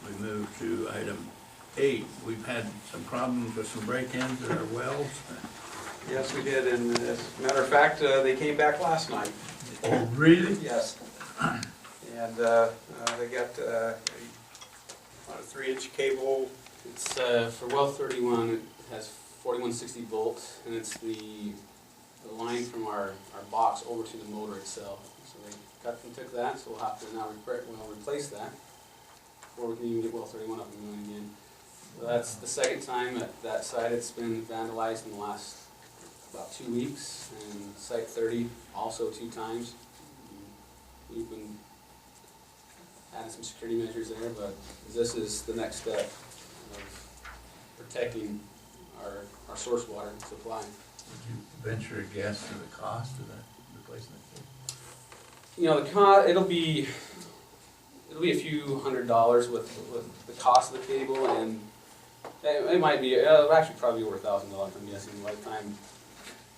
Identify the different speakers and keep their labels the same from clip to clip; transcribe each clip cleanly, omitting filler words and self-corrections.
Speaker 1: we move to item 8. We've had some problems with some break-ins at our wells.
Speaker 2: Yes, we did, and as a matter of fact, they came back last night.
Speaker 1: Oh, really?
Speaker 2: Yes. And they got a 3-inch cable.
Speaker 3: It's for well 31. It has 4160 volts, and it's the line from our box over to the motor itself. So they cut and took that. So we'll have to now replace that before we can even get well 31 up and running again. So that's the second time at that site. It's been vandalized in the last about 2 weeks, and site 30 also 2 times. We've been adding some security measures there, but this is the next step of protecting our source water supply.
Speaker 1: Would you venture a guess to the cost of that replacement?
Speaker 3: You know, the cost, it'll be a few $100s with the cost of the cable, and it might be, it'll actually probably be over $1,000, I'm guessing, by the time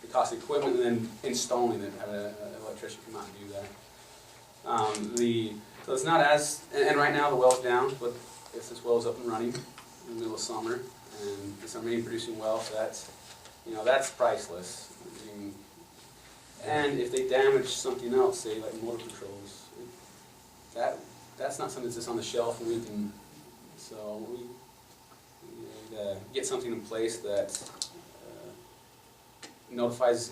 Speaker 3: the cost of equipment and then installing it, have an electrician come out and do that. So it's not as, and right now the well's down, but if this well's up and running in the middle of summer, and it's our main producing well, so that's, you know, that's priceless. I mean, and if they damage something else, say like motor controls, that's not something that's just on the shelf and we can, so we get something in place that notifies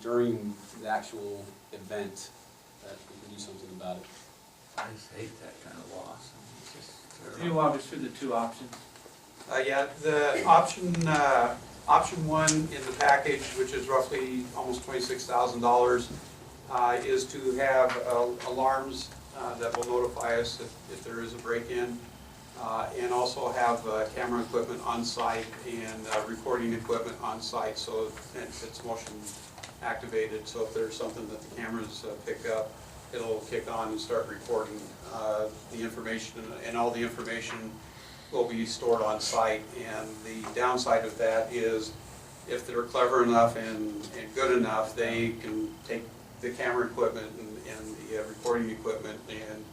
Speaker 3: during the actual event that we can do something about it.
Speaker 1: I just hate that kind of loss. I mean, it's just
Speaker 4: Can you
Speaker 1: terrible.
Speaker 4: walk us through the 2 options?
Speaker 2: Yeah, the option 1 in the package, which is roughly almost $26,000, is to have alarms that will notify us if there is a break-in, and also have camera equipment on site and recording equipment on site, so it's motion activated. So if there's something that the cameras pick up, it'll kick on and start recording the information, and all the information will be stored on site. And the downside of that is, if they're clever enough and good enough, they can take the camera equipment and the recording equipment, and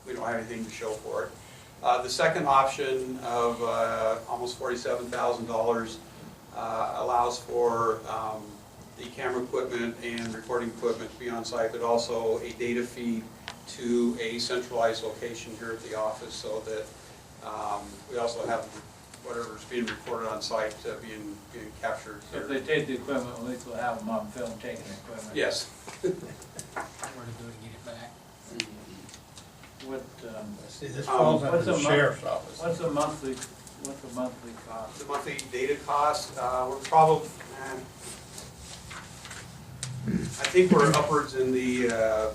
Speaker 2: we don't have anything to show for it. The second option of almost $47,000 allows for the camera equipment and recording equipment to be on site, but also a data feed to a centralized location here at the office, so that we also have whatever's being recorded on site being captured
Speaker 4: So if
Speaker 2: here.
Speaker 4: they take the equipment, at least we'll have them on film taking the equipment.
Speaker 2: Yes.
Speaker 5: Where to go to get it back?
Speaker 4: What,
Speaker 1: See, this
Speaker 2: falls
Speaker 1: under
Speaker 4: what's
Speaker 1: the
Speaker 4: a month-
Speaker 1: sheriff's office.
Speaker 4: what's the monthly cost?
Speaker 2: The monthly data cost, we're probably, I think we're upwards in the $300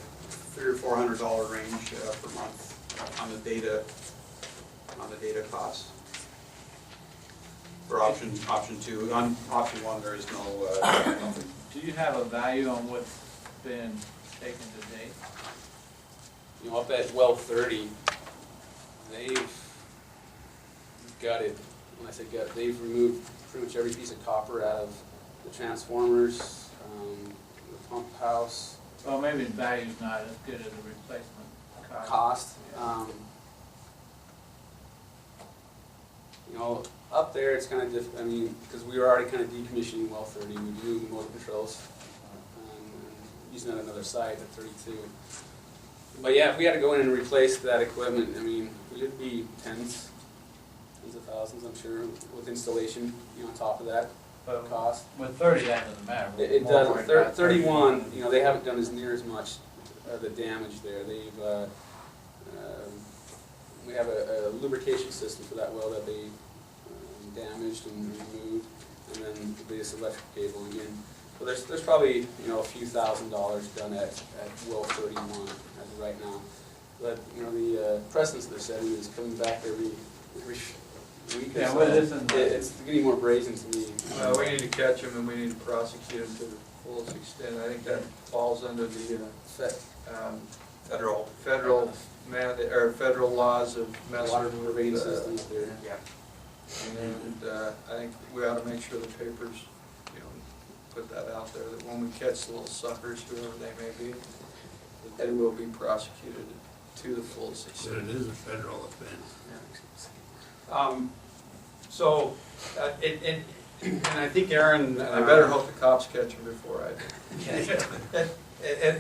Speaker 2: or $400 range per month on the data cost. For option 2, on option 1 there is no.
Speaker 4: Do you have a value on what's been taken to date?
Speaker 3: You know, up at well 30, they've gutted, when I say gut, they've removed pretty much every piece of copper out of the transformers, the pump house,
Speaker 4: Well, maybe the value's not as good as the replacement cost.
Speaker 3: cost. You know, up there it's kind of I mean, because we were already kind of decommissioning well 30, we do the motor controls, and using that at another site at 32. But yeah, if we had to go in and replace that equipment, I mean, it'd be tens of thousands, I'm sure, with installation, you know, on top of that
Speaker 4: But
Speaker 3: cost.
Speaker 4: with 30, that doesn't matter.
Speaker 3: It
Speaker 4: More
Speaker 3: does.
Speaker 4: worried about
Speaker 3: 31, you know, they haven't done as near as much the damage there. They've we have a lubrication system for that well that they damaged and removed, and then the base electric cable again. So there's probably, you know, a few $1,000s done at well 31 as of right now. But you know, the precedence they're setting is coming back every week or
Speaker 4: Yeah,
Speaker 3: so.
Speaker 4: well, this is-
Speaker 3: It's getting more brazen to me.
Speaker 6: We need to catch them and we need to prosecute them to the fullest extent. I think that falls under the
Speaker 2: Federal.
Speaker 6: federal mandate, or federal laws of
Speaker 3: Water
Speaker 6: messing with,
Speaker 3: rating systems there.
Speaker 2: Yeah.
Speaker 6: and I think we ought to make sure the papers, you know, put that out there, that when we catch the little suckers, whoever they may be, that they will be prosecuted.
Speaker 3: to the full 6 years.
Speaker 1: But it is a federal offense.
Speaker 2: So, and I think Aaron.
Speaker 6: I better hope the cops catch him before I do.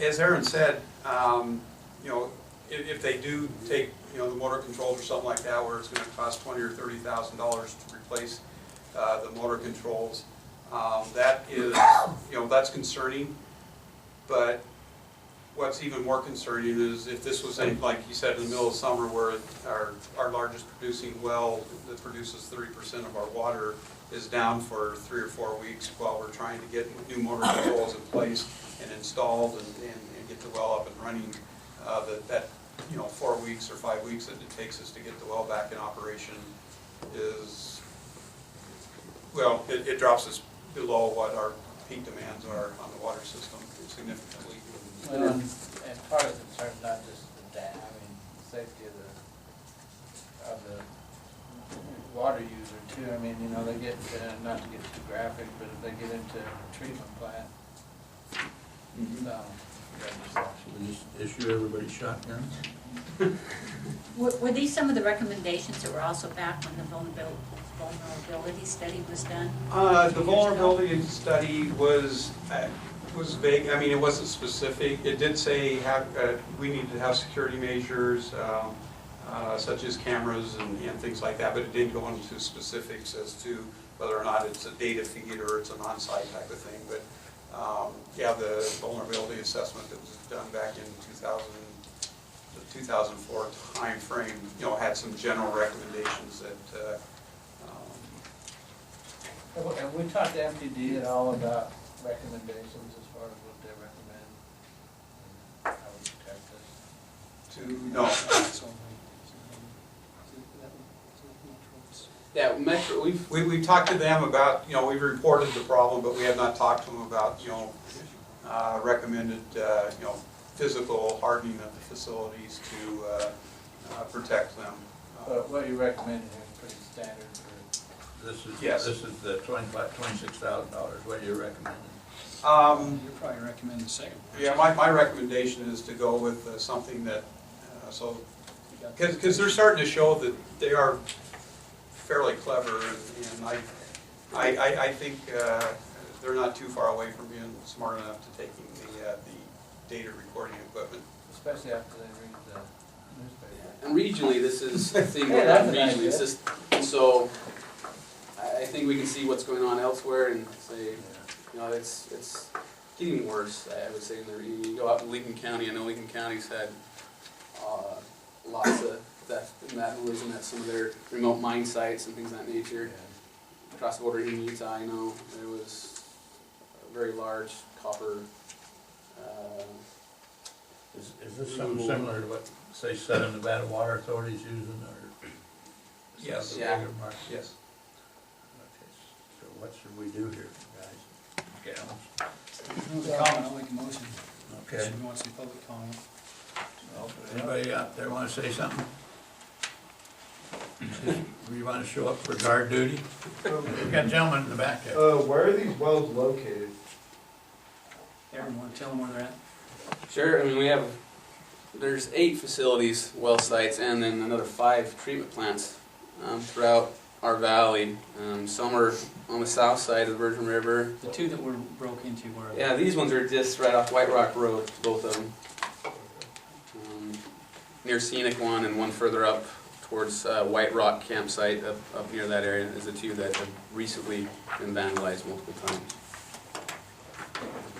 Speaker 2: As Aaron said, you know, if they do take, you know, the motor controls or something like that, where it's gonna cost $20,000 or $30,000 to replace the motor controls, that is, you know, that's concerning. But what's even more concerning is if this was, like you said, in the middle of summer, where our largest producing well that produces 30% of our water is down for 3 or 4 weeks while we're trying to get new motor controls in place and installed and get the well up and running, that you know, 4 weeks or 5 weeks that it takes us to get the well back in operation is, well, it drops us below what our peak demands are on the water system significantly.
Speaker 4: Well, and part of the concern is not just the dam, I mean, safety of the water user too. I mean, you know, they get, not to get too graphic, but if they get into a treatment plant,
Speaker 1: We just issue everybody shotguns?
Speaker 7: Were these some of the recommendations that were also back when the vulnerability study was done?
Speaker 2: The vulnerability study was vague. I mean, it wasn't specific. It did say we needed to have security measures, such as cameras and things like that, but it didn't go into specifics as to whether or not it's a data feed or it's an on-site type of thing. But yeah, the vulnerability assessment that was done back in 2004 time frame, you know, had some general recommendations that.
Speaker 4: Have we talked to MTD at all about recommendations as far as what they recommend? And how we protect this?
Speaker 3: Yeah, Metro,
Speaker 2: We've talked to them about, you know, we've reported the problem, but we have not talked to them about, you know, recommended, you know, physical hardening of the facilities to protect them.
Speaker 4: But what you recommended is pretty standard for.
Speaker 2: Yes.
Speaker 1: This is the $26,000. What are you recommending?
Speaker 5: You're probably recommend the second one.
Speaker 2: Yeah, my recommendation is to go with something that, because they're starting to show that they are fairly clever, and I think they're not too far away from being smart enough to taking the data recording equipment.
Speaker 4: Especially after they read the newspaper.
Speaker 3: and regionally, this is the thing
Speaker 4: Hey,
Speaker 3: going
Speaker 4: that's
Speaker 3: on
Speaker 4: an
Speaker 3: regionally.
Speaker 4: idea.
Speaker 3: It's just, so I think we can see what's going on elsewhere and say, you know, it's getting worse, I would say. You go out to Lincoln County, I know Lincoln County's had lots of theft and vandalism at some of their remote mine sites and things of that nature. Across the border in Utah, I know there was a very large copper.
Speaker 1: Is this something similar to what, say, Southern Nevada Water Authority's using, or?
Speaker 2: Yes.
Speaker 1: Some
Speaker 3: Yeah.
Speaker 1: bigger market?
Speaker 2: Yes.
Speaker 1: Okay, so what should we do here, guys? Gals?
Speaker 5: I'll make a motion.
Speaker 1: Okay.
Speaker 5: Should we want some public comment?
Speaker 1: Anybody out there want to say something? We want to show up for guard duty? We've got a gentleman in the back there.
Speaker 8: Where are these wells located?
Speaker 5: Aaron, want to tell them where they're at?
Speaker 3: Sure, I mean, there's 8 facilities, well sites, and then another 5 treatment plants throughout our valley. Some are on the south side of the Virgin River.
Speaker 5: The two that were broke into were.
Speaker 3: Yeah, these ones are just right off White Rock Road, both of them. Near Scenic one and one further up towards White Rock campsite up near that area is the 2 that have recently been vandalized multiple times.